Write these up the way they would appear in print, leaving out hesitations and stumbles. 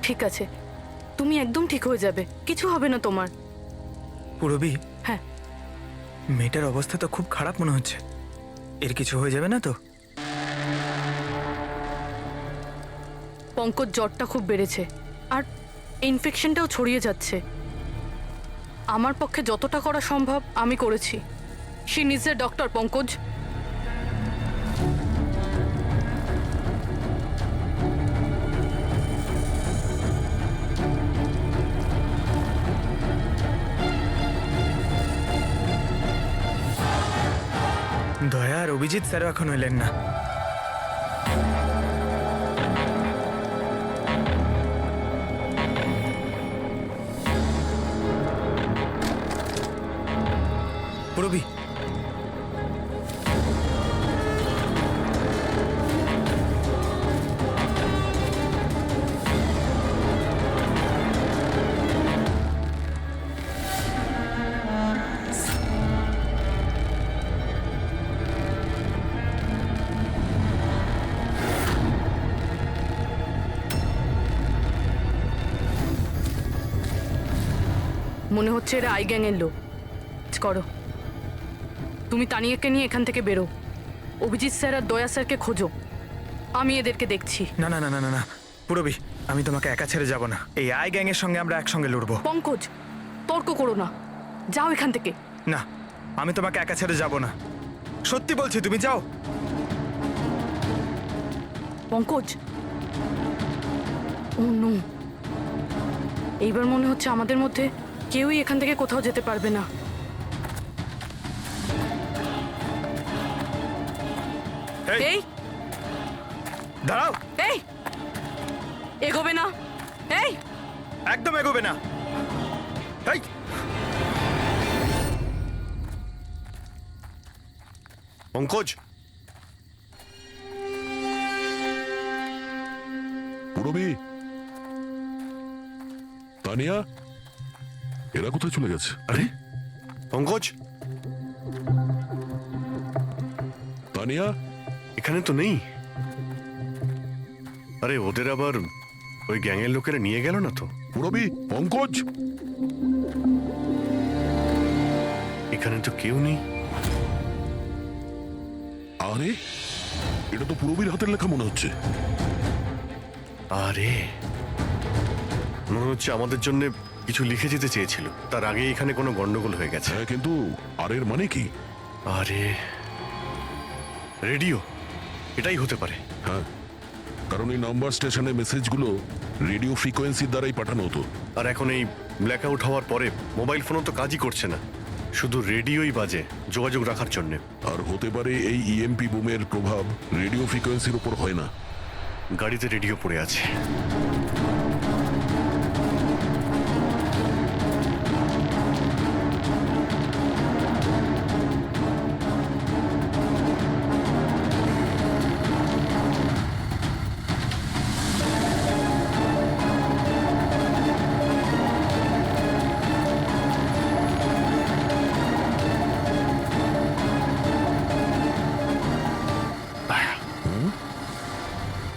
ঠিক আছে, তুমি একদম ঠিক হয়ে যাবে, কিছু হবে না তোমার। পুরবি, হ্যাঁ, মেয়েটার অবস্থা তো খুব খারাপ মনে হচ্ছে। এর কিছু হয়ে যাবে না তো? পঙ্কজ জ্বরটা খুব বেড়েছে আর ইনফেকশনটাও ছড়িয়ে যাচ্ছে। আমার পক্ষে যতটা করা সম্ভব আমি করেছি। She needs a doctor, Pankaj. দয়া আর অভিজিৎ স্যারও এখন এলেন না। পুরবি, মনে হচ্ছে এরা আই গ্যাংয়ের লোক। করো, তুমি তানিয়াকে নিয়ে এখান থেকে বেরো। অভিজিৎ স্যার আর দয়া স্যারকে খোঁজো, আমি এদেরকে দেখছি। না না না না না না পুরবি, আমি তোমাকে একা ছেড়ে যাব না। এই আই গ্যাংয়ের সঙ্গে আমরা একসঙ্গে লড়বো। পঙ্কজ, তর্ক করো না, যাও এখান থেকে। না, আমি তোমাকে একা ছেড়ে যাব না। সত্যি বলছি, তুমি যাও। পঙ্কজ, ও নো, এইবার মনে হচ্ছে আমাদের মধ্যে কেউই এখান থেকে কোথাও যেতে পারবে না। এই দাঁড়াও, এই এগোবে না, এই একদম এগোবে না। এই, পঙ্কজ, পুরবি, তানিয়া, এরা কোথায় চলে গেছে? আরে পঙ্কজ, তানিয়া, এখানে তো নেই। আরে ওদের আবার ওই গ্যাংয়ের লোকেরা নিয়ে গেল না তো? পুরবি, পঙ্কজ, এখানে তো কেউ নেই। আরে এটা তো পুরবির হাতের লেখা মনে হচ্ছে। আরে মনে হচ্ছে আমাদের জন্য কিছু লিখে যেতে চেয়েছিল, তার আগে এখানে কোনো গন্ডগোল হয়ে গেছে। হ্যাঁ, কিন্তু আর এর মানে কি? আরে রেডিও, এটাই হতে পারে। হ্যাঁ, কারণ এই নাম্বার স্টেশনে মেসেজগুলো রেডিও ফ্রিকোয়েন্সির দ্বারাই পাঠানো হতো। আর এখন এই ব্ল্যাক আউট হওয়ার পরে মোবাইল ফোনও তো কাজই করছে না, শুধু রেডিওই বাজে যোগাযোগ রাখার জন্য। আর হতে পারে এই ইএমপি বুমের প্রভাব রেডিও ফ্রিকোয়েন্সির উপর হয় না। গাড়িতে রেডিও পড়ে আছে।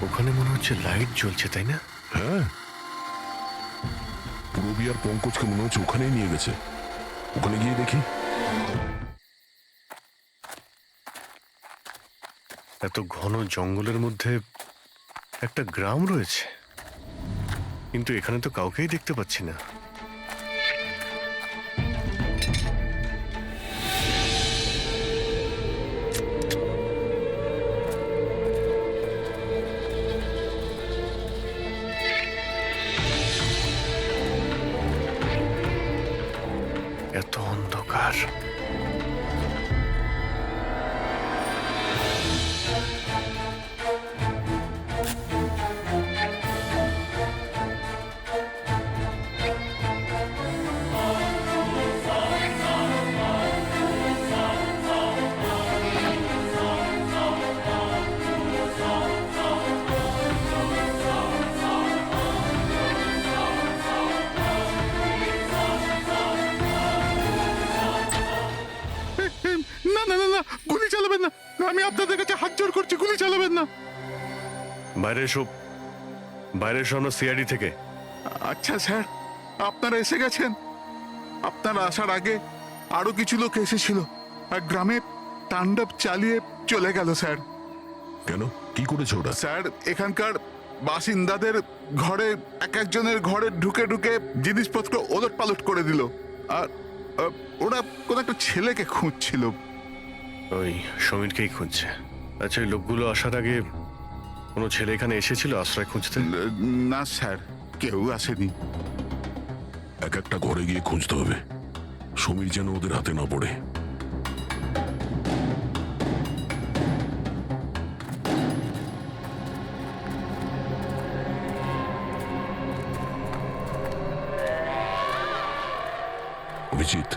ওখানে মনে হচ্ছে লাইট জ্বলছে, তাই না? হ্যাঁ, পুরবি আর পঙ্কজকে মনে হচ্ছে ওখানেই নিয়ে গেছে। ওখানে গিয়ে দেখি। এত ঘন জঙ্গলের মধ্যে একটা গ্রাম রয়েছে, কিন্তু এখানে তো কাউকেই দেখতে পাচ্ছি না। এত অন্ধকার। না না না না, গুলি চালাবেন না। আমি আপনাদের কাছে হাত জোড় করছি, গুলি চালাবেন না। বাইরে এসো, বাইরে এসো, আমরা সিআইডি থেকে। আচ্ছা স্যার, আপনারা এসে গেছেন। আপনারা আসার আগে আরো কিছু লোক এসেছিল আর গ্রামে তাণ্ডব চালিয়ে চলে গেল স্যার। কেন, কি করেছে ওরা? স্যার, এখানকার বাসিন্দাদের ঘরে এক একজনের ঘরে ঢুকে ঢুকে জিনিসপত্র ওলট পালট করে দিল। আর ওরা কোন একটা ছেলেকে খুঁজছিল। ওই সমীরকেই খুঁজছে। আচ্ছা, ওই লোকগুলো আসার আগে কোনো ছেলে এখানে এসেছিল আশ্রয় খুঁজতে? না স্যার, কেউ আসেনি। এক একটা ঘরে গিয়ে খুঁজতে হবে, সমীর যেন ওদের হাতে না পড়ে। অভিজিৎ,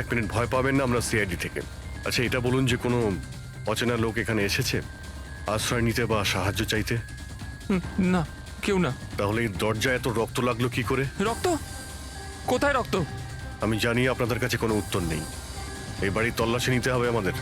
এক মিনিট, ভয় পাবেন না, আমরা সিআইডি থেকে। আচ্ছা, এটা বলুন যে কোনো অচেনা লোক এখানে এসেছে আশ্রয় নিতে বা সাহায্য চাইতে? না, কেউ না। তাহলে এই দরজায় এত রক্ত লাগলো কি করে? রক্ত? কোথায় রক্ত? আমি জানি আপনাদের কাছে কোনো উত্তর নেই। এই বাড়ির তল্লাশি নিতে হবে আমাদের।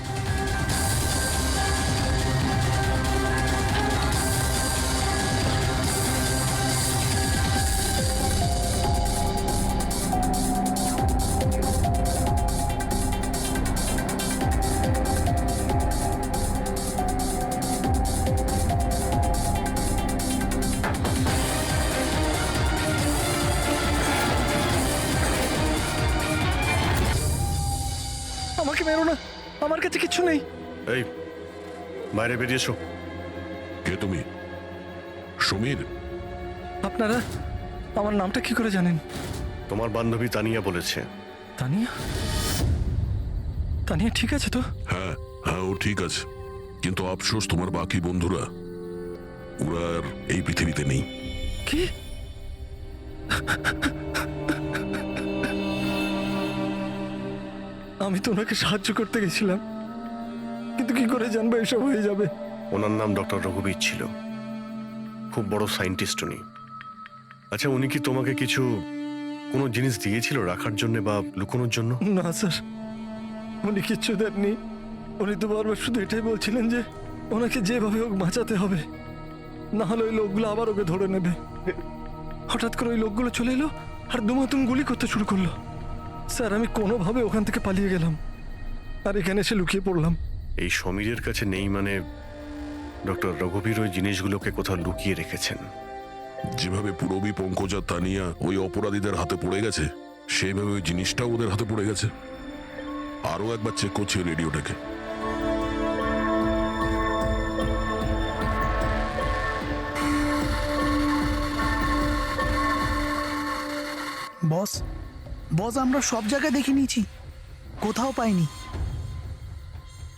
আমাকে মেরো না, আমার কাছে কিছু নেই। এই, বাইরে বেরিয়ে এসো। কে তুমি? সমীর? আপনারা আমার নামটা কি করে জানেন? তোমার বান্ধবী তানিয়া বলেছে। তানিয়া? তানিয়া ঠিক আছে তো? হ্যাঁ হ্যাঁ, ও ঠিক আছে, কিন্তু আফসোস তোমার বাকি বন্ধুরা ওরা আর এই পৃথিবীতে নেই। কি? আমি তো ওনাকে সাহায্য করতে গেছিলাম, কিন্তু কি করে জানবো এসব হয়ে যাবে? ওনার নাম ডক্টর রঘুবীর ছিল, খুব বড় সায়েন্টিস্ট উনি। আচ্ছা, উনি কি তোমাকে কিছু কোনো জিনিস দিয়েছিল রাখার জন্য বা লুকোনোর জন্য? না স্যার, উনি কিচ্ছু দেননি। উনি তো বারবার শুধু এটাই বলছিলেন যে ওনাকে যেভাবে হোক বাঁচাতে হবে, না হলে ওই লোকগুলো আবার ওকে ধরে নেবে। হঠাৎ করে ওই লোকগুলো চলে এলো আর দুমাতুম গুলি করতে শুরু করলো। স্যার, আমি কোনোভাবে ওখান থেকে পালিয়ে গেলাম আর এখানে এসে লুকিয়ে পড়লাম। এই সমীরের কাছে নেই মানে ডক্টর রঘুবীর ওই জিনিসগুলোকে কোথাও লুকিয়ে রেখেছেন। যেভাবে পুরবী, পঙ্কজ আর তানিয়া ওই অপরাধীদের হাতে পড়ে গেছে, সেইভাবে ওই জিনিসটাও ওদের হাতে পড়ে গেছে। আরো একবার চেক করছি রেডিওটাকে। বস, বস, আমরা সব জায়গায় দেখে নিয়েছি, কোথাও পাইনি।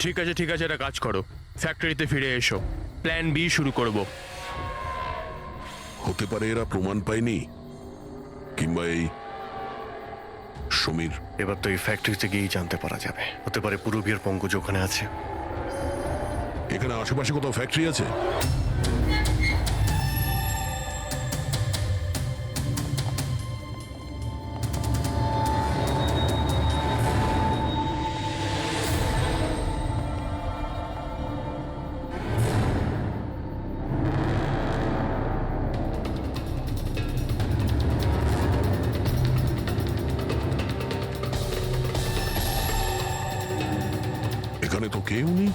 ঠিক আছে, একটা কাজ করো, ফ্যাক্টরিতে ফিরে এসো, প্ল্যান বি শুরু করব। হতে পারে এরা প্রমাণ পায়নি, কিংবা এই সমীর। এবার তো এই ফ্যাক্টরিতে গিয়েই জানতে পারা যাবে। হতে পারে পুরবীর পঙ্কজ ওখানে আছে। এখানে আশেপাশে কোথাও ফ্যাক্টরি আছে? এখানে তো কেউ নেই।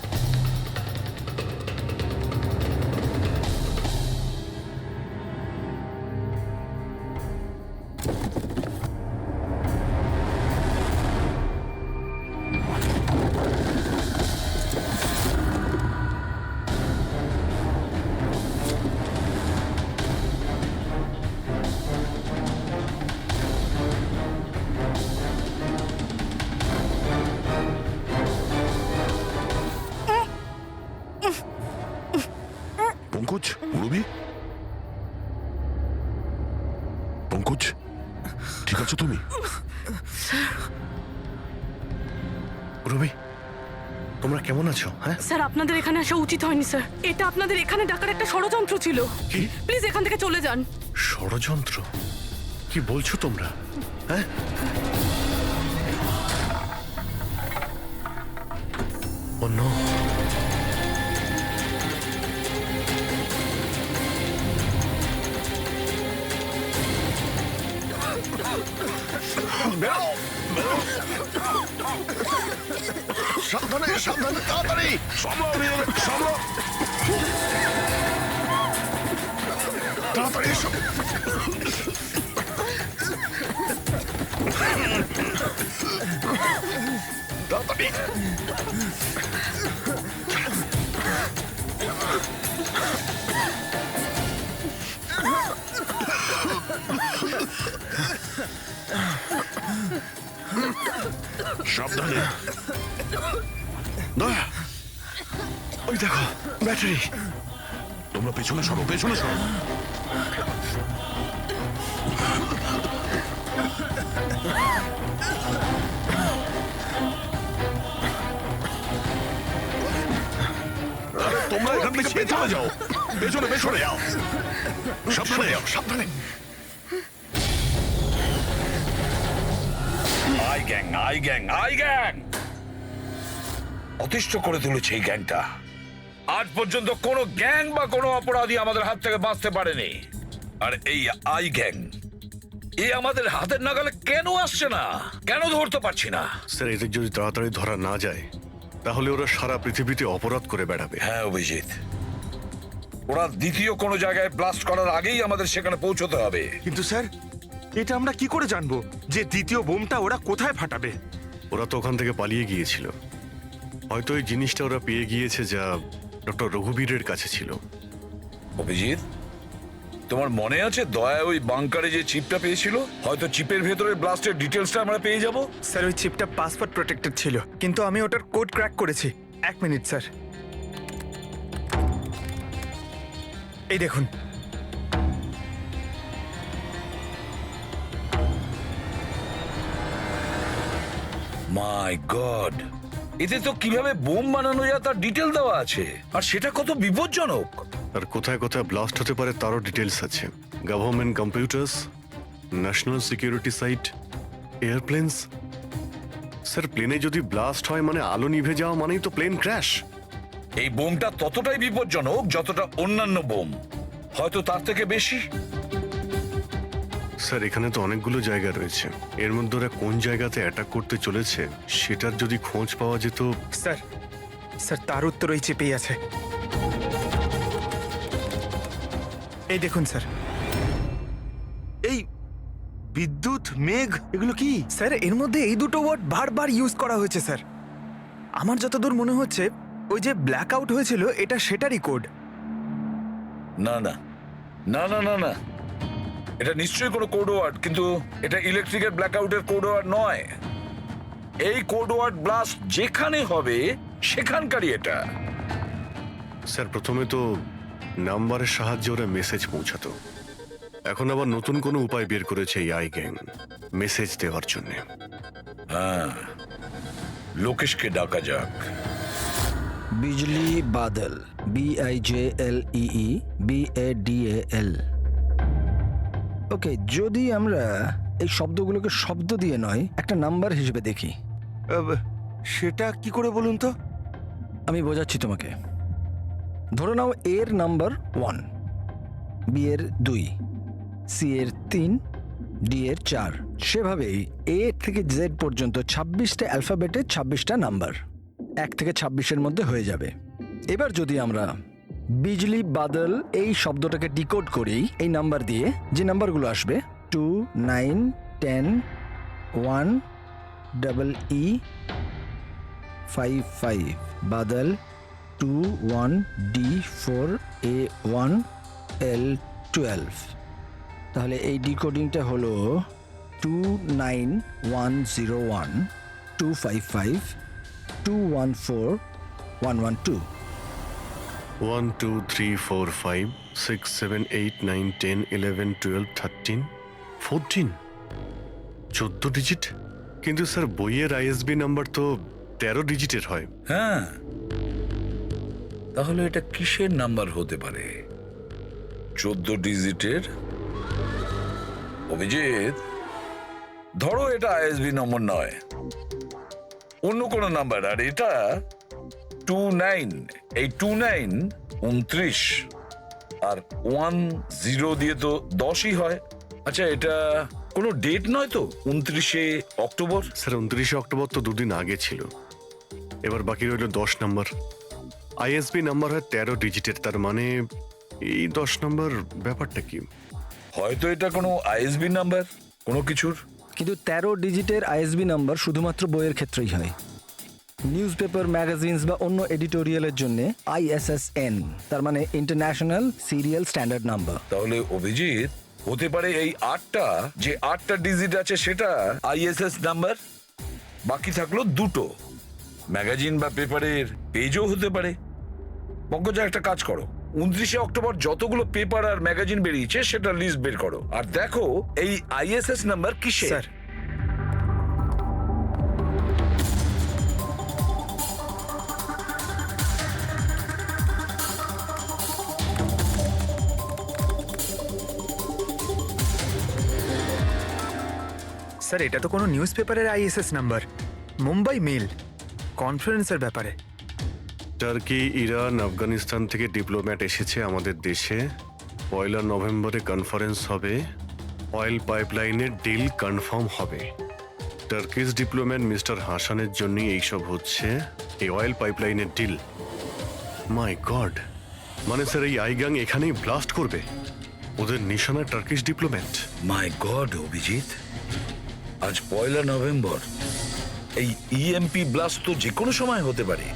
পঙ্কজ, পুরবী, পঙ্কজ, ঠিক আছো তুমি? পুরবী, তোমরা কেমন আছো? হ্যাঁ, স্যার আপনাদের এখানে আসা উচিত হয়নি স্যার, এটা আপনাদের এখানে ডাকার একটা ষড়যন্ত্র ছিল। কি প্লিজ এখান থেকে চলে যান। ষড়যন্ত্র? কি বলছো তোমরা? হ্যাঁ, ও নো। সাবধানে সাবধানে, তাড়াতাড়ি তাড়াতাড়ি এসো। তাড়াতাড়ি। সাবধানে। দয়া, ওই দেখো ব্যাটারি। তোমরা পেছনে সরো, পেছনে সরো। তোমরা এখান থেকে পেছনে যাও, পেছনে পেছনে যাও, সাবধানে যাও, সাবধানে। আই গ্যাং অতিষ্ঠ করে তুলেছে এই গ্যাংটা। আজ পর্যন্ত কোনো গ্যাং বা কোনো অপরাধী আমাদের হাত থেকে বাঁচতে পারেনি। আর এই আই গ্যাং এ আমাদের হাতের নাগালে কেন আসছে না, কেন ধরতে পারছি না? স্যার, এদের যদি তাড়াতাড়ি ধরা না যায় তাহলে ওরা সারা পৃথিবীতে অপরাধ করে বেড়াবে। হ্যাঁ অভিজিৎ, ওরা দ্বিতীয় কোনো জায়গায় ব্লাস্ট করার আগেই আমাদের সেখানে পৌঁছতে হবে। কিন্তু স্যার, এটা আমরা কি করে জানবো যে দ্বিতীয় বোমটা ওরা কোথায় ফাটাবে? ওরা তো ওখান থেকে পালিয়ে গিয়েছিল। হয়তো এই জিনিসটা ওরা পেয়ে গিয়েছে যা ডক্টর রঘুবীরের কাছে ছিল। অভিজিৎ, তোমার মনে আছে দয়া ওই বাংকারে যে চিপটা পেয়েছিল? হয়তো চিপের ভেতরে ব্লাস্টের ডিটেলসটা আমরা পেয়ে যাব। স্যার, ওই চিপটা পাসওয়ার্ড প্রোটেক্টেড ছিল, কিন্তু আমি ওটার কোড ক্র্যাক করেছি। 1 মিনিট স্যার, এই দেখুন। মাই গড, এতে তো কিভাবে বোম বানানো যায় তার ডিটেল দেওয়া আছে, আর সেটা কত বিপজ্জনক। আর কোথায় কোথায় ব্লাস্ট হতে পারে তারও ডিটেলস আছে। Government computers, national security site, airplanes. Sir, প্লেনে যদি ব্লাস্ট হয় মানে আলো নিভে যাওয়া মানেই তো প্লেন ক্র্যাশ। এই বোমটা ততটাই বিপজ্জনক যতটা অন্যান্য বোম, হয়তো তার থেকে বেশি। স্যার, এখানে তো অনেকগুলো জায়গা রয়েছে, এর মধ্যে ওরা কোন জায়গাতে অ্যাটাক করতে চলেছে সেটার যদি খোঁজ পাওয়া যেত। স্যার, স্যার তার উত্তর ওই চিপেই আছে। এই দেখুন স্যার। এই বিদ্যুৎ, মেঘ, এগুলো কি? স্যার, এর মধ্যে এই দুটো ওয়ার্ড বারবার ইউজ করা হয়েছে স্যার। আমার যতদূর মনে হচ্ছে ওই যে ব্ল্যাক আউট হয়েছিল এটা সেটারই কোড। না না না না না না, এটা নিশ্চয়ই কোনো কোড ওয়ার্ড, কিন্তু এটা ইলেকট্রিকের ব্ল্যাকআউটের কোড ওয়ার্ড নয়। এই কোড ওয়ার্ড ব্লাস্ট যেখানে হবে সেখানকারই এটা। স্যার, প্রথমে তো নাম্বারের সাহায্যে ওরা মেসেজ পৌঁছাতো, এখন আবার নতুন কোনো উপায় বের করেছে এই আই গ্যাং মেসেজ দেওয়ার জন্য। হ্যাঁ, লোকেশকে ডাকা যাক। বিজলি বাদল, BIJLEE BADAL। ওকে, যদি আমরা এই শব্দগুলোকে শব্দ দিয়ে নয় একটা নাম্বার হিসেবে দেখি। সেটা কি করে বলুন তো? আমি বোঝাচ্ছি তোমাকে। ধরে নাও এর নাম্বার 1, বি এর 2, সি এর 3, ডি এর 4। সেভাবেই এ থেকে জেড পর্যন্ত 26টা অ্যালফাবেটের 26টা নাম্বার 1 থেকে 26-এর মধ্যে হয়ে যাবে। এবার যদি আমরা বিজলি বাদল এই শব্দটাকে ডিকোড করি এই নাম্বার দিয়ে, যে নাম্বারগুলো আসবে 2, 9, 10, 1, EE 5, 5, বাদল 2, 1, D4, A1, L12। তাহলে এই ডিকোডিংটা হলো 29101 255 214 112। 1 2 3 4 5 6 7 8 9 10 11 12 13 14 14 ডিজিট। কিন্তু স্যার, বইয়ের ISB নাম্বার তো 13 ডিজিটের হয়। হ্যাঁ, তাহলে এটা কিসের নাম্বার হতে পারে? 14 ডিজিটের? অভিজিৎ, ধরো এটা আইএসবি নম্বর নয়, অন্য কোনো নাম্বার। আর এটা 29, এই 29 29, আর 10 দিয়ে তো 10ই হয়। আচ্ছা, এটা কোনো ডেট নয় তো? 29শে অক্টোবর? স্যার 29শে অক্টোবর তো দুদিন আগে ছিল, এবার বাকি রইল 10 নম্বর। আইএসবি নাম্বার হয় 13 ডিজিটের, তার মানে এই 10 নম্বর ব্যাপারটা কি? হয়তো এটা কোনো আইএসবি নাম্বার কোনো কিছুর। কিন্তু 13 ডিজিটের আইএসবি নাম্বার শুধুমাত্র বইয়ের ক্ষেত্রেই হয়। নিউজ পেপার, ম্যাগাজিনস বা অন্য এডিটোরিয়ালের জন্য ISSN, তার মানে ইন্টারন্যাশনাল সিরিয়াল স্ট্যান্ডার্ড নাম্বার। তাহলে অভিজিৎ, হতে পারে এই 8টা ডিজিট আছে সেটা আইএসএস নাম্বার, বাকি থাকলো 2টো। ম্যাগাজিন বা পেপারের পেজও হতে পারে। পঙ্কজা, একটা কাজ করো, 29শে অক্টোবর যতগুলো পেপার আর ম্যাগাজিন বেরিয়েছে সেটা লিস্ট বের করো, আর দেখো এই আইএসএস নাম্বার কিসের। স্যার, স্যার এটা তো কোনো নিউজ পেপারের ISS নাম্বার, মুম্বাই মেল, কনফারেন্সের ব্যাপারে। টার্কি, ইরান, আফগানিস্তান থেকে ডিপ্লোম্যাট এসেছে আমাদের দেশে। 1 নভেম্বরে কনফারেন্স হবে, অয়েল পাইপলাইনের ডিল কনফার্ম হবে। টার্কিশ ডিপ্লোম্যাট মিস্টার হাসানের জন্যই এইসব হচ্ছে, এই অয়েল পাইপলাইনের ডিল। মাই গড, মানে স্যার এই আইগাং এখানেই ব্লাস্ট করবে? ওদের নিশানা টার্কিশ ডিপ্লোম্যাট। মাই গড অভিজিৎ, আজ 1 নভেম্বর, এই ইএমপি ব্লাস্ট তো যে কোনো সময় হতে পারে।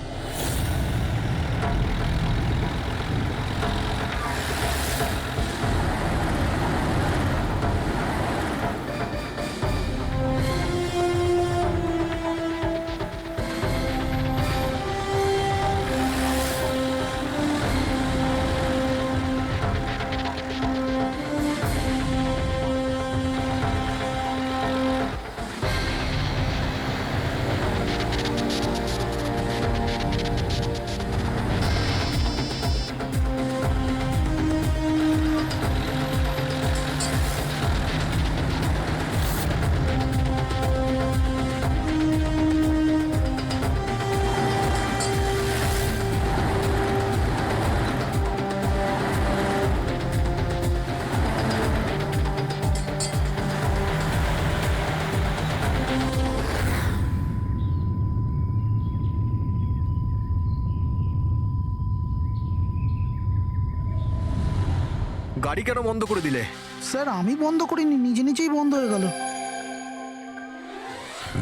গাড়ি কেন বন্ধ করে দিলে? স্যার আমি বন্ধ করিনি, নিজে নিজেই বন্ধ হয়ে গেল।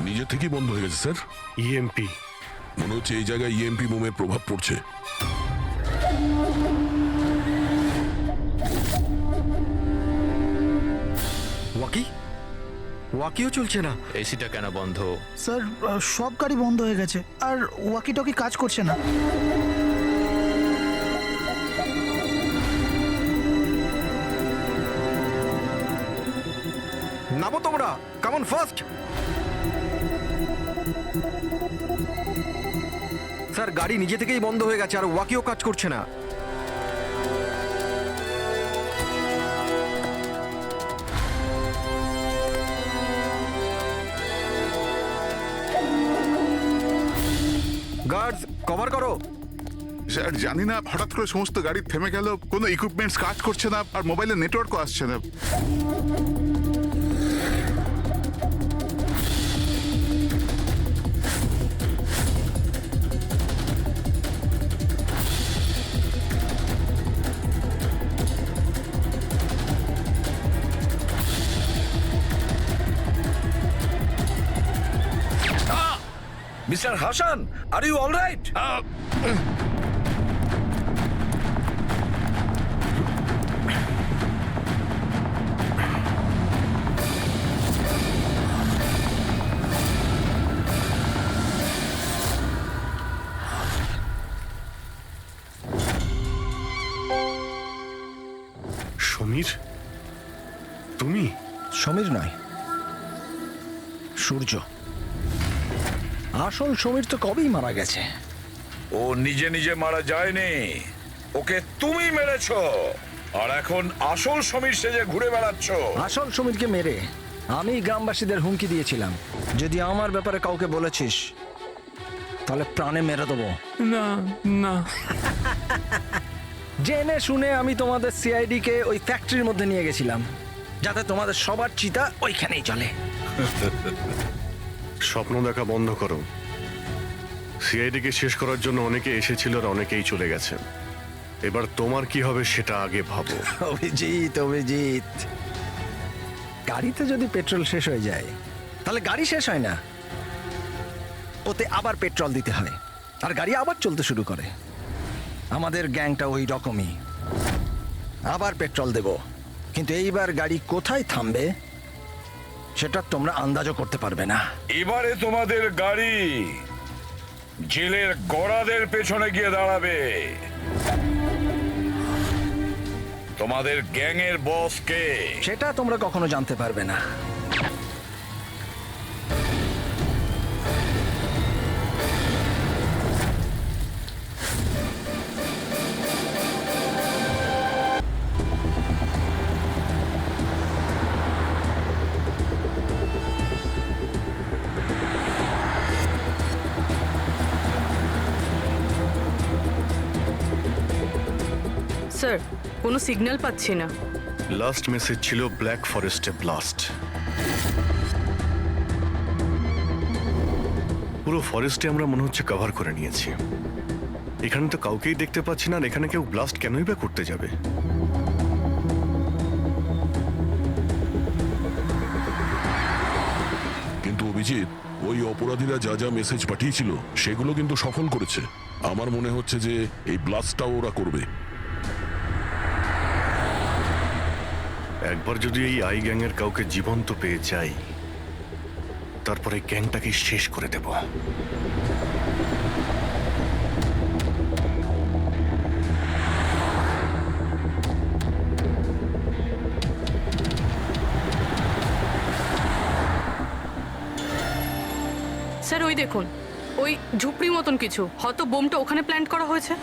নিজে থেকেই বন্ধ হয়ে গেছে স্যার। ইএমপি মনে হচ্ছে এই জায়গায় ইএমপি বোমের প্রভাব পড়ছে। ওয়াকিও চলছে না। এসিটা কেন বন্ধ? স্যার সব গাড়ি বন্ধ হয়ে গেছে, আর ওয়াকি টকি কাজ করছে না। নামো তোমরা, কামন ফার্স্ট। স্যার গাড়ি নিজে থেকেই বন্ধ হয়ে গেছে আর ওয়াকিও কাজ করছে না। গার্ডস কভার করো। স্যার জানি না, হঠাৎ করে সমস্ত গাড়ি থেমে গেল, কোনো ইকুইপমেন্টস কাজ করছে না, আর মোবাইলে নেটওয়ার্কও আসছে না। Mister Hasan, are you all right? Sameer, তুমি? সমীর নয়, সূর্য। আসল সমীর তো কবেই মারা গেছে। ও নিজে নিজে মারা যায়নি, ওকে তুমি মেরেছো, আর এখন আসল সমীর সেজে ঘুরে বেড়াচ্ছ। আসল সমীরকে মেরে আমি গ্রামবাসীদের হুমকি দিয়েছিলাম, যদি আমার ব্যাপারে কাউকে বলেছিস তাহলে প্রাণে মেরে দেবো। না না, জেনে শুনে আমি তোমাদের সিআইডি কে ওই ফ্যাক্টরির মধ্যে নিয়ে গেছিলাম, যাতে তোমাদের সবার চিতা ওইখানেই চলে। স্বপ্ন দেখা বন্ধ করো। সিআইডিকে শেষ করার জন্য অনেকে এসেছিল আর অনেকেই চলে গেছে। এবার তোমার কি হবে সেটা আগে ভাবো। অভিজিৎ, অভিজিৎ, গাড়িতে যদি পেট্রোল শেষ হয়ে যায় তাহলে গাড়ি শেষ হয় না, ওতে আবার পেট্রোল দিতে হয় আর গাড়ি আবার চলতে শুরু করে। আমাদের গ্যাংটা ওই রকমই, আবার পেট্রোল দেব, কিন্তু এইবার গাড়ি কোথায় থামবে সেটা তোমরা আন্দাজও করতে পারবে না। এবারে তোমাদের গাড়ি জেলের গড়াদের পেছনে গিয়ে দাঁড়াবে। তোমাদের গ্যাংয়ের বস কে সেটা তোমরা কখনো জানতে পারবে না। স্যার, কোনো সিগন্যাল পাচ্ছি না। লাস্ট মেসেজ ছিল ব্ল্যাক ফরেস্টে ব্লাস্ট। পুরো ফরেস্টে আমরা মনে হচ্ছে কভার করে নিয়েছি। এখানে তো কাউকেই দেখতে পাচ্ছি না, আর এখানে কেউ ব্লাস্ট কেনই বা করতে যাবে? কিন্তু অভিজিৎ, ওই অপরাধীরা যা যা মেসেজ পাঠিয়েছিল সেগুলো কিন্তু সফল করেছে। আমার মনে হচ্ছে যে এই ব্লাস্টটাও ওরা করবে। একবার যদি এই আই গ্যাংয়ের কাউকে জীবন্ত পেয়ে যাই, তারপরে গ্যাংটাকে শেষ করে দেব। স্যার, ওই দেখুন, ওই ঝুপড়ি মতন কিছু, হয়তো বোমটা ওখানে প্ল্যান্ট করা হয়েছে।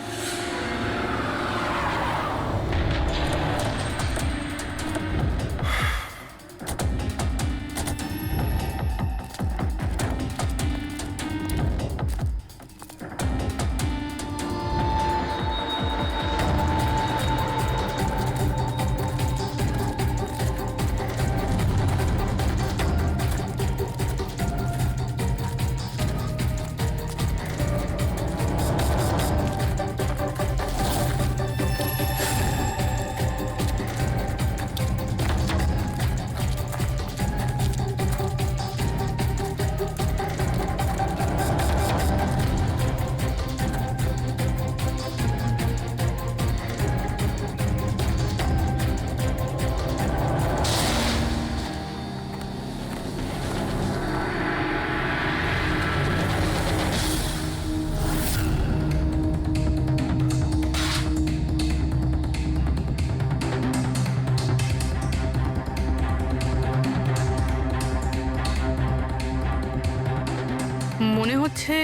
মনে হচ্ছে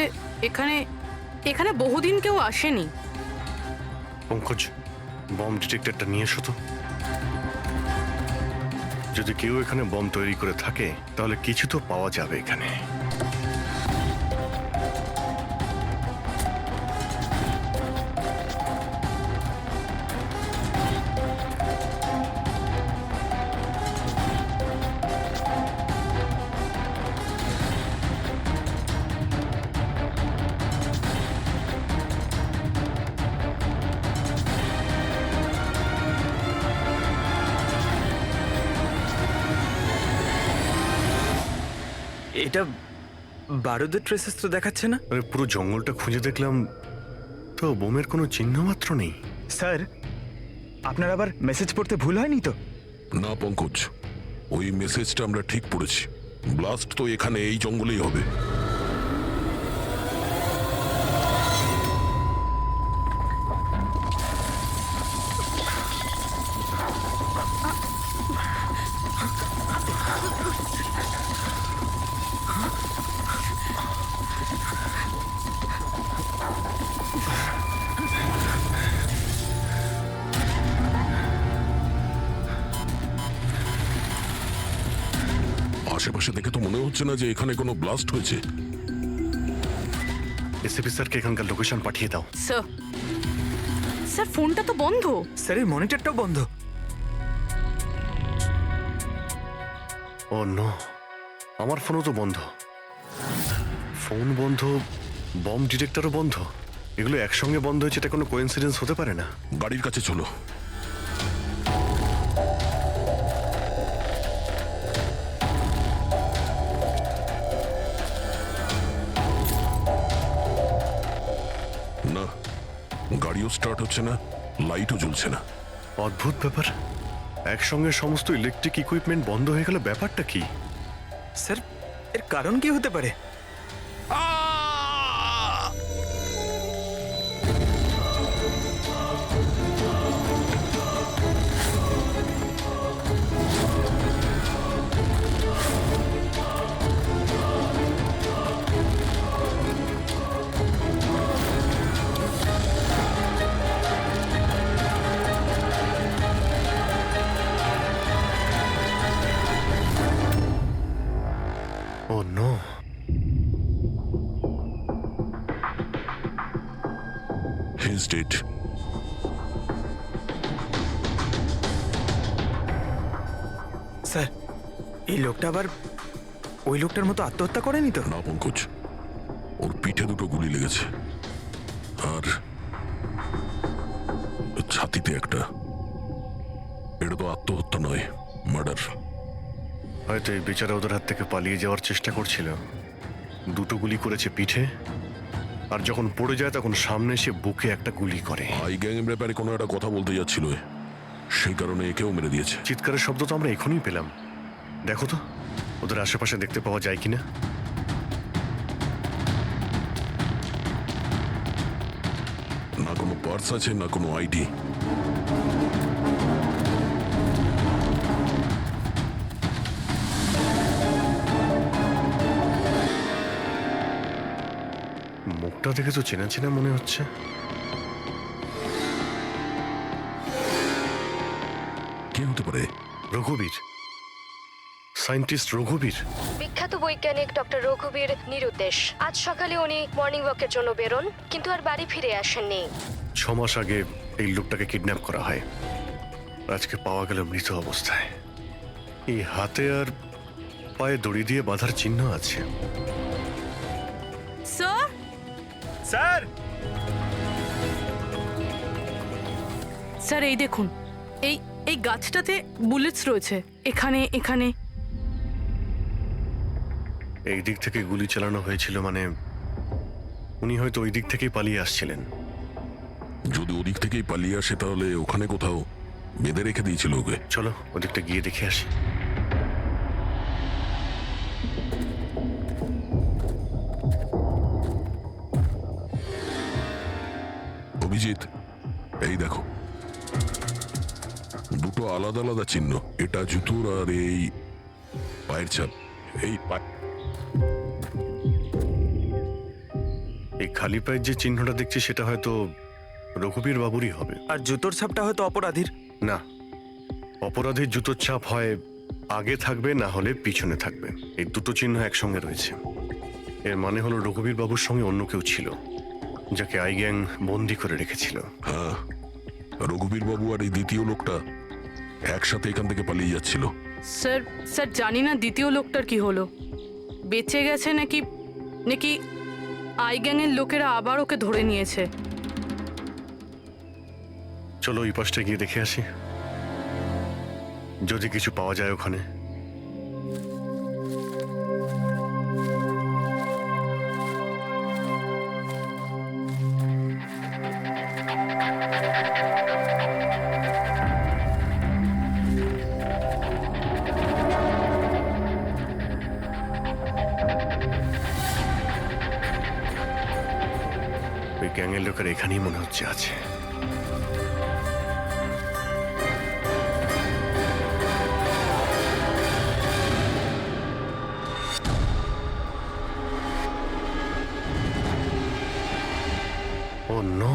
এখানে এখানে বহুদিন কেউ আসেনি। পঙ্কজ, বম ডিটেক্টরটা নিয়ে এসো তো। যদি কেউ এখানে বম তৈরি করে থাকে তাহলে কিছু তো পাওয়া যাবে এখানে। এটা বারুদের ট্রেসেস তো দেখাচ্ছে না। আরে পুরো জঙ্গলটা খুঁজে দেখলাম তো বোমের কোনো চিহ্ন মাত্র নেই। স্যার, আপনার আবার মেসেজ পড়তে ভুল হয়নি তো? না পঙ্কজ, ওই মেসেজটা আমরা ঠিক পড়েছি। ব্লাস্ট তো এখানে এই জঙ্গলেই হবে। আশেপাশে দেখে তো মনে হচ্ছে না যে এখানে কোনো ব্লাস্ট হয়েছে। এসিপি স্যারকে এখানকার লোকেশন পাঠিয়ে দাও। স্যার স্যার ফোনটা তো বন্ধ। স্যার এই মনিটরটাও বন্ধ। ও নো, আমার ফোনও তো বন্ধ। ফোন বন্ধ, বম ডিটেক্টরও বন্ধ। এগুলো একসঙ্গে বন্ধ হয়েছে, এটা কোনো কোইন্সিডেন্স হতে পারে না। গাড়ির কাছে চলো। না, গাড়িও স্টার্ট হচ্ছে না, লাইটও জ্বলছে না। অদ্ভুত ব্যাপার, একসঙ্গে সমস্ত ইলেকট্রিক ইকুইপমেন্ট বন্ধ হয়ে গেল, ব্যাপারটা কি? স্যার এর কারণ কি হতে পারে? ও নো, He's dead. স্যার এই লোকটা আবার ওই লোকটার মতো আত্মহত্যা করেনি তো? না পঙ্কজ, ওর পিঠে দুটো গুলি লেগেছে আর ছাতিতে একটা। এটা তো আত্মহত্যা নয়, মার্ডার। হয়তো এই বেচারা ওদের হাত থেকে পালিয়ে যাওয়ার চেষ্টা করছিল। দুটো গুলি করেছে পিঠে, আর যখন পড়ে যায় তখন সামনে এসে বুকে একটা গুলি করে। হাই গ্যাং এর ব্যাপারে কোনো একটা কথা বলতে যাচ্ছিল এ। সেই কারণে একেও মেরে দিয়েছে। চিৎকারের শব্দ তো আমরা এখনই পেলাম। দেখো তো ওদের আশেপাশে দেখতে পাওয়া যায় কিনা। না কোনো পার্স আছে, না কোনো আইডি। মুখটা দেখে তো চেনা চেনা মনে হচ্ছে। কে হতে পারে? রঘুবীর, সায়েন্টিস্ট রঘুবীর। বিখ্যাত বৈজ্ঞানিক ডক্টর রঘুবীর নিরুদ্দেশ। আজ সকালে উনি মর্নিং ওয়াকের জন্য বেরোন, কিন্তু আর বাড়ি ফিরে আসেননি। 6 মাস আগে এই লোকটাকে কিডন্যাপ করা হয়। আজকে পাওয়া গেল মৃত অবস্থায়। এই হাতে আর পায়ে দড়ি দিয়ে বাঁধার চিহ্ন আছে। স্যার স্যার স্যার এই দেখুন, এই এই গাছটাতে বুলেটস রয়েছে, এখানে এখানে। এই দিক থেকে গুলি চালানো হয়েছিল, মানে উনি হয়তো ওই দিক থেকেই পালিয়ে আসছিলেন। যদি ওদিক থেকেই পালিয়ে আসে তাহলে ওখানে কোথাও বেঁধে রেখে দিয়েছিল ওকে। চলো ওদিকটা গিয়ে দেখে আসি। অভিজিৎ, এই দেখো, দুটো আলাদা আলাদা চিহ্ন। এটা জুতোর আর এই পায়ের ছাপ। এই এই খালি পায়ের যে চিহ্নটা দেখছি সেটা হয়তো রঘুবীর বাবুরই হবে। আর জুতোর ছাপটা হয়তো অপরাধীর। না, অপরাধীর জুতোর ছাপ হয় আগে থাকবে, না হলে পিছনে থাকবে। এই দুটো চিহ্ন একসঙ্গে রয়েছে। এর মানে হলো রঘুবীর বাবুর সঙ্গে অন্য কেউ ছিল, যাকে আই গ্যাং বন্দি করে রেখেছিল। হ্যাঁ, রঘুবীর বাবু আর এই দ্বিতীয় লোকটা একসাথে এখান থেকে পালিয়ে যাচ্ছিল। স্যার স্যার জানি না দ্বিতীয় লোকটার কি হলো, বেঁচে গেছে নাকি নাকি আই গ্যাংয়ের লোকেরা আবার ওকে ধরে নিয়েছে। চলো ওই পাশটা গিয়ে দেখে আসি, যদি কিছু পাওয়া যায় ওখানে। ওই গ্যাংয়ের লোকের এখানেই মনে হচ্ছে আছে। Oh no!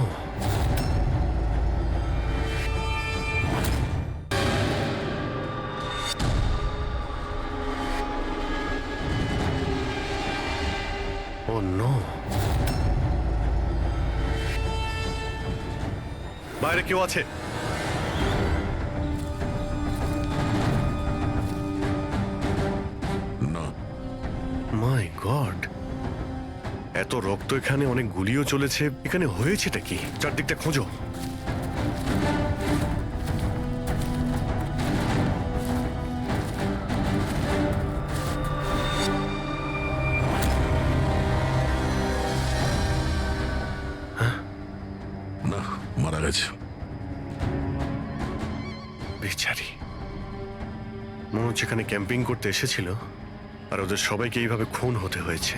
বাইরে কেউ আছে? না, মাই গড, এত রক্ত এখানে, অনেক গুলিও চলেছে। এখানে হয়েছেটা কি? চারদিকটা খোঁজো। না, মারা গেছে। বেচারি, মনে হচ্ছে এখানে ক্যাম্পিং করতে এসেছিল আর ওদের সবাইকে এইভাবে খুন হতে হয়েছে।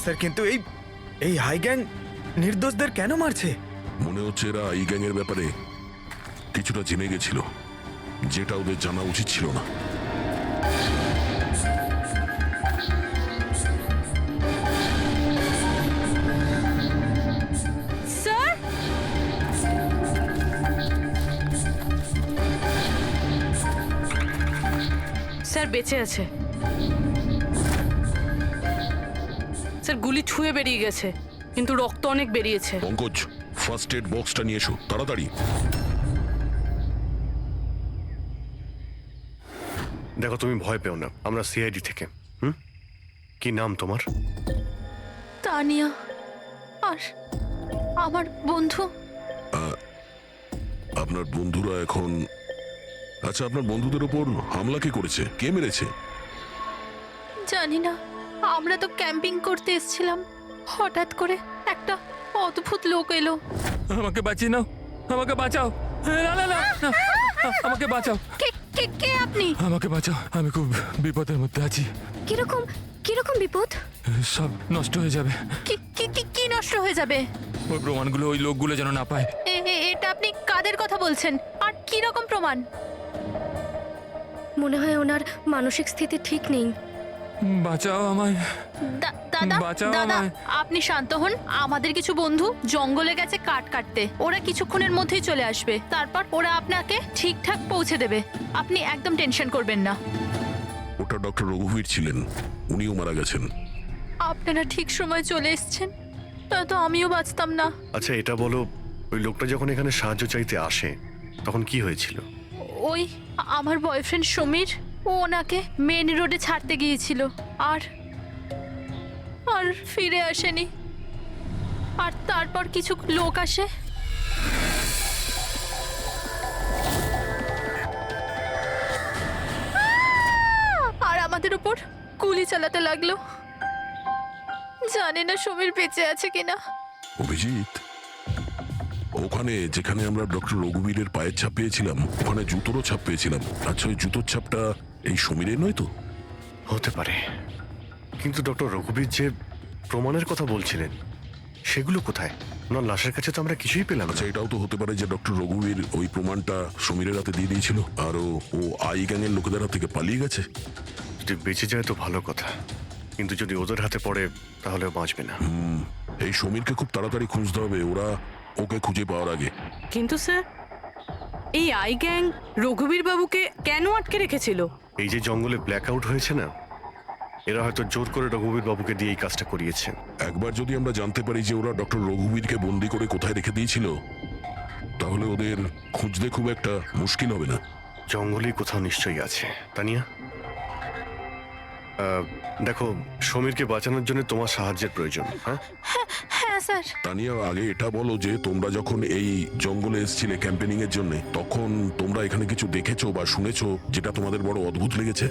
স্যার কিন্তু এই হাই গ্যাং নির্দোষদের কেন মারছে? মনে হচ্ছে এরা এই গ্যাংয়ের ব্যাপারে কিছুটা জেনে গেছিল, যেটা ওদের জানা উচিত ছিল না। স্যার, স্যার বেঁচে আছে। স্যার গুলি ছুঁয়ে বেরিয়ে গেছে, কিন্তু রক্ত অনেক বেরিয়েছে। পঙ্কজ, ফার্স্ট এড বক্সটা নিয়ে এসো তাড়াতাড়ি। দেখো, তুমি ভয় পেও না, আমরা সিআইডি থেকে। কি নাম তোমার? তানিয়া, আর আমার বন্ধু। আপনার বন্ধুরা এখন... আচ্ছা, আপনার বন্ধুদের ওপর হামলা কে করেছে? কে মেরেছে? জানি না, আমরা তো ক্যাম্পিং করতে এসেছিলাম, হঠাৎ করে একটা অদ্ভুত লোক এলো। আমাকে বাঁচিয়ে নাও, আমাকে বাঁচাও। না না না না, আমাকে বাঁচাও, কে কে কে আপনি? আমাকে বাঁচাও, আমি খুব বিপদের মধ্যে আছি। কিরকম কিরকম বিপদ? সব নষ্ট হয়ে যাবে। কি কি কি কি নষ্ট হয়ে যাবে? ওই প্রমাণগুলো ওই লোকগুলো যেন না পায়। এটা আপনি কাদের কথা বলছেন, আর কি রকম প্রমাণ? মনে হয় ওনার মানসিক স্থিতি ঠিক নেই। বাঁচাও আমায়, দাদা বাঁচাও দাদা, আমায়। আপনি শান্ত হন। আমাদের কিছু বন্ধু জঙ্গলে গেছে কাঠ কাটতে, ওরা কিছুক্ষণের মধ্যেই চলে আসবে, তারপর ওরা আপনাকে ঠিকঠাক পৌঁছে দেবে। আপনি একদম টেনশন করবেন না। ওটা ডক্টর রঘুবীর ছিলেন, উনিও মারা গেছেন। আপনারা ঠিক সময় চলে এসেছেন, তো আমিও বাঁচতাম না। আচ্ছা এটা বলো, ওই লোকটা যখন এখানে সাহায্য চাইতে আসে তখন কি হয়েছিল? ওই আমার বয়ফ্রেন্ড সমীর, ও ওনাকে মেন রোডে ছাড়তে গিয়েছিল, আর আর ফিরে আসেনি। আর তারপর কিছু লোক আসে, আর আমাদের উপর গুলি চালাতে লাগলো। জানি না সমীর বেঁচে আছে কিনা। অভিজিৎ, ওখানে যেখানে আমরা ডক্টর রঘুবীরের পায়ের ছাপ পেয়েছিলাম, ওখানে জুতোরও ছাপ পেয়েছিলাম। আচ্ছা, ওই জুতোর ছাপটা এই সমীরের নয় তো? হতে পারে, কিন্তু ডক্টর রঘুবীর যে প্রমাণের কথা বলছিলেন সেগুলো কোথায়? ওনার লাশের কাছে তো আমরা কিছুই পেলাম না। আচ্ছা, এটাও তো হতে পারে যে ডক্টর রঘুবীর ওই প্রমাণটা সমীরের হাতে দিয়ে দিয়েছিল, আর ও আই গ্যাংয়ের লোকেদের হাত থেকে পালিয়ে গেছে। যদি বেঁচে যায় তো ভালো কথা, কিন্তু যদি ওদের হাতে পড়ে তাহলে ও বাঁচবে না। এই সমীরকে খুব তাড়াতাড়ি খুঁজতে হবে, ওরা ওকে খুঁজে পাওয়ার আগে। কিন্তু স্যার, এই আই গ্যাং রঘুবীর বাবুকে কেন আটকে রেখেছিল? এই যে জঙ্গলে ব্ল্যাক আউট হয়েছে না, এরা হয়তো জোর করে রঘুবীর বাবুকে দিয়ে এই কাজটা করিয়েছে। একবার যদি আমরা জানতে পারি যে ওরা ডক্টর রঘুবীরকে বন্দি করে কোথায় রেখে দিয়েছিল, তাহলে ওদের খুঁজতে খুব একটা মুশকিল হবে না। জঙ্গলেই কোথাও নিশ্চয়ই আছে। তানিয়া, দেখো, সমীরকে বাঁচানোর জন্য তোমার সাহায্যের প্রয়োজন। হ্যাঁ হ্যাঁ স্যার। তানিয়া, আগে এটা বলো যে তোমরা যখন এই জঙ্গলে এসেছিলে ক্যাম্পেনিং এর জন্য, তখন তোমরা এখানে কিছু দেখেছো বা শুনেছো যেটা তোমাদের বড় অদ্ভুত লেগেছে?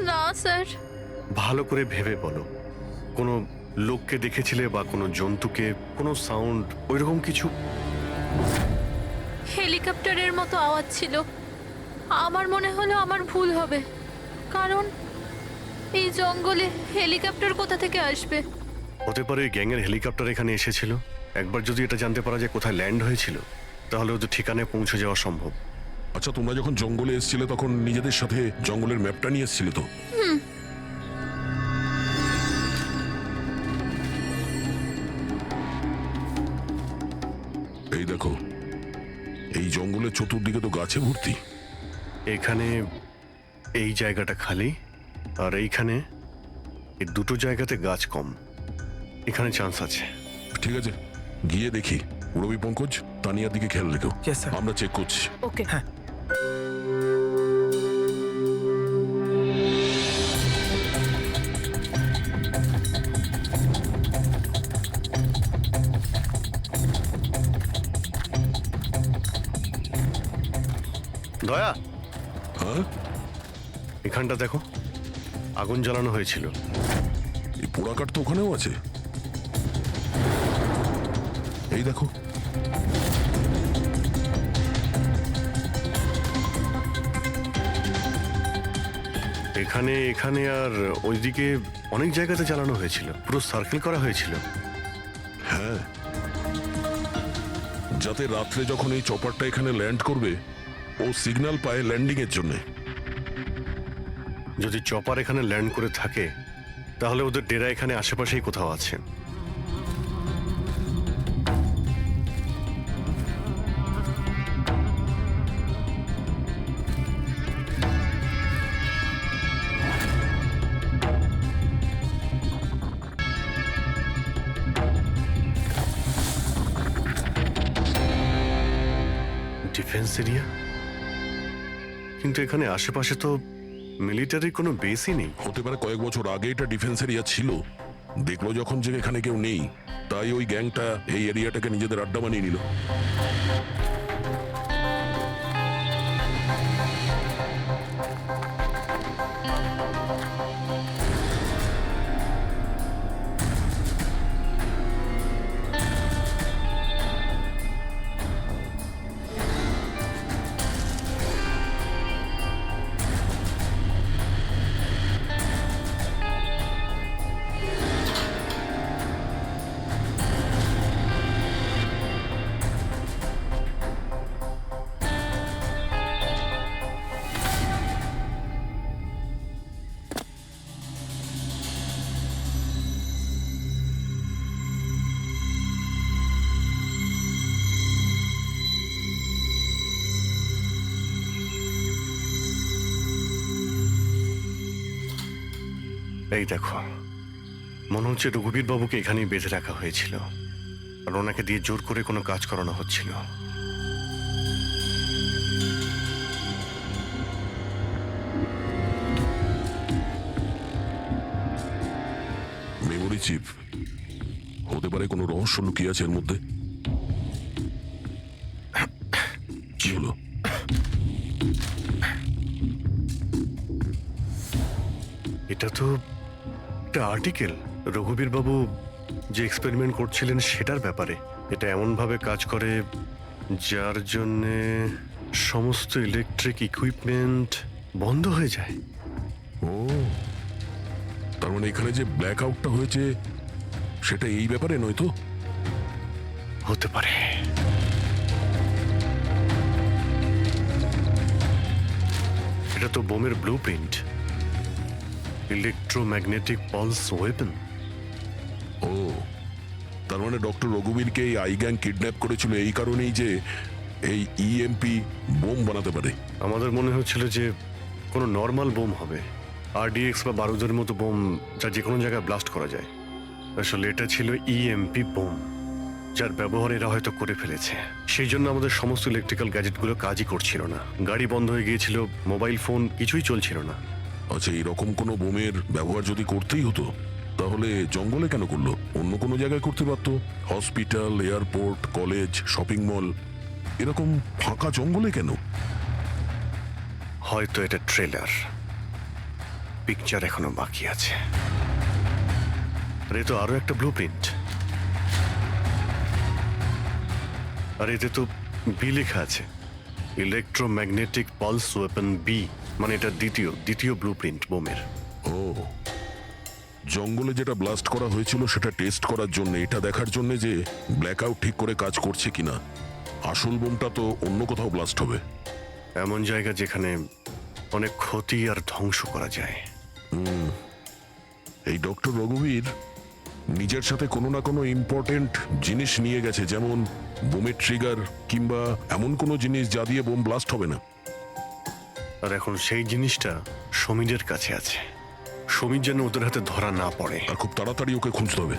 না স্যার। ভালো করে ভেবে বলো, কোনো লোককে দেখেছিলে বা কোনো জন্তুকে, কোনো সাউন্ড, ওইরকম কিছু? হেলিকপ্টারের মতো আওয়াজ ছিল। আমার মনে হলো আমার ভুল হবে, কারণ এই জঙ্গলে হেলিকপ্টার কোথা থেকে আসবে? হতে পারে গ্যাংয়ের হেলিকপ্টার এখানে এসেছিল। একবার যদি এটা জানতে পারা যায় কোথায় ল্যান্ড হয়েছিল, তাহলে ওদের ঠিকানায় পৌঁছে যাওয়া সম্ভব। আচ্ছা, তোমরা যখন জঙ্গলে এসেছিলে তখন নিজেদের সাথে জঙ্গলের ম্যাপটা নিয়ে এসেছিলে তো? এই দেখো, এই জঙ্গলের চতুর্দিকে তো গাছে ভর্তি। এখানে এই জায়গাটা খালি, আর এইখানে এই দুটো জায়গাতে গাছ কম। এখানে চান্স আছে। ঠিক আছে, গিয়ে দেখি পুরবী পঙ্কজ, তানিয়ার দিকে খেয়াল রেখো। Yes, sir. আমরা চেক করছি। ওকে। দয়া, হ্যাঁ, এখানটা দেখো, আগুন জ্বালানো হয়েছিল। এই পোড়াকাঠ তো ওখানেও আছে। এই দেখো, এখানে এখানে আর ওইদিকে অনেক জায়গাতে জ্বালানো হয়েছিল, পুরো সার্কেল করা হয়েছিল। হ্যাঁ, যাতে রাত্রে যখন এই চপারটা এখানে ল্যান্ড করবে ও সিগন্যাল পায় ল্যান্ডিং এর জন্য। যদি চপার এখানে ল্যান্ড করে থাকে তাহলে ওদের ডেরা এখানে আশেপাশেই কোথাও আছে। ডিফেন্স এরিয়া, কিন্তু এখানে আশেপাশে তো মিলিটারির কোনো বেসই নেই। হতে পারে কয়েক বছর আগে এটা ডিফেন্স এরিয়া ছিল, দেখলো যখন যে এখানে কেউ নেই, তাই ওই গ্যাংটা এই এরিয়াটাকে নিজেদের আড্ডা বানিয়ে নিল। এই দেখো, মনে হচ্ছে রঘুবীর বাবুকে এখানেই বেঁধে রাখা হয়েছিল আর ওনাকে দিয়ে জোর করে কোনো কাজ করানো হচ্ছিল। মেমোরি চিপ হতে পারে, কোনো রহস্য লুকিয়ে আছে এর মধ্যে। কি হলো? এটা তো একটা আর্টিকেল, রঘুবীর বাবু যে এক্সপেরিমেন্ট করছিলেন সেটার ব্যাপারে। এটা এমনভাবে কাজ করে যার জন্যে সমস্ত ইলেকট্রিক ইকুইপমেন্ট বন্ধ হয়ে যায়। ও, তার মানে এখানে যে ব্ল্যাক আউটটা হয়েছে সেটা এই ব্যাপারে নয় তো? হতে পারে। এটা তো বোমের blueprint, electromagnetic pulse weapon. ও, তার মানে ডক্টর রঘুবীরকে এই আই গ্যাং কিডন্যাপ করেছিল এই কারণেই যে এই ইএমপি বোম বানাতে পারে। আমাদের মনে হচ্ছিল যে কোনো নর্মাল বোম হবে, আরডিএক্স বা বারুদের মতো বোম যা যে কোনো জায়গায় ব্লাস্ট করা যায়। আসলে এটা ছিল ইএমপি বোম, যার ব্যবহার এরা হয়তো করে ফেলেছে। সেই জন্য আমাদের সমস্ত ইলেকট্রিক্যাল গ্যাজেটগুলো কাজই করছিল না, গাড়ি বন্ধ হয়ে গিয়েছিল, মোবাইল ফোন কিছুই চলছিল না। আচ্ছা, এইরকম কোনো বোমের ব্যবহার যদি করতেই হতো তাহলে জঙ্গলে কেন করলো? অন্য কোনো জায়গায় করতে পারতো, hospital, airport, college, shopping mall, এরকম ফাঁকা জঙ্গলে কেন? হয়তো এটা ট্রেলার, পিকচার এখনো বাকি আছে। আর এ তো আরো একটা ব্লু প্রিন্ট, আর এতে তো বি লেখা আছে, ইলেকট্রোম্যাগনেটিক পালস ওয়েপন বি, মানে এটা দ্বিতীয় ব্লু প্রিন্ট বোমের। ও, জঙ্গলে যেটা ব্লাস্ট করা হয়েছিল সেটা টেস্ট করার জন্য, এটা দেখার জন্য যে ব্ল্যাক আউট ঠিক করে কাজ করছে কিনা। আসল বোমটা তো অন্য কোথাও ব্লাস্ট হবে, এমন জায়গা যেখানে অনেক ক্ষতি আর ধ্বংস করা যায়। এই ডক্টর রঘুবীর নিজের সাথে কোনো না কোনো ইম্পর্টেন্ট জিনিস নিয়ে গেছে, যেমন বোমের ট্রিগার কিংবা এমন কোনো জিনিস যা দিয়ে বোম ব্লাস্ট হবে না। আর এখন সেই জিনিসটা সমীরের কাছে আছে। সমীর যেন ওদের হাতে ধরা না পড়ে। আর খুব তাড়াতাড়ি ওকে খুঁজতে হবে।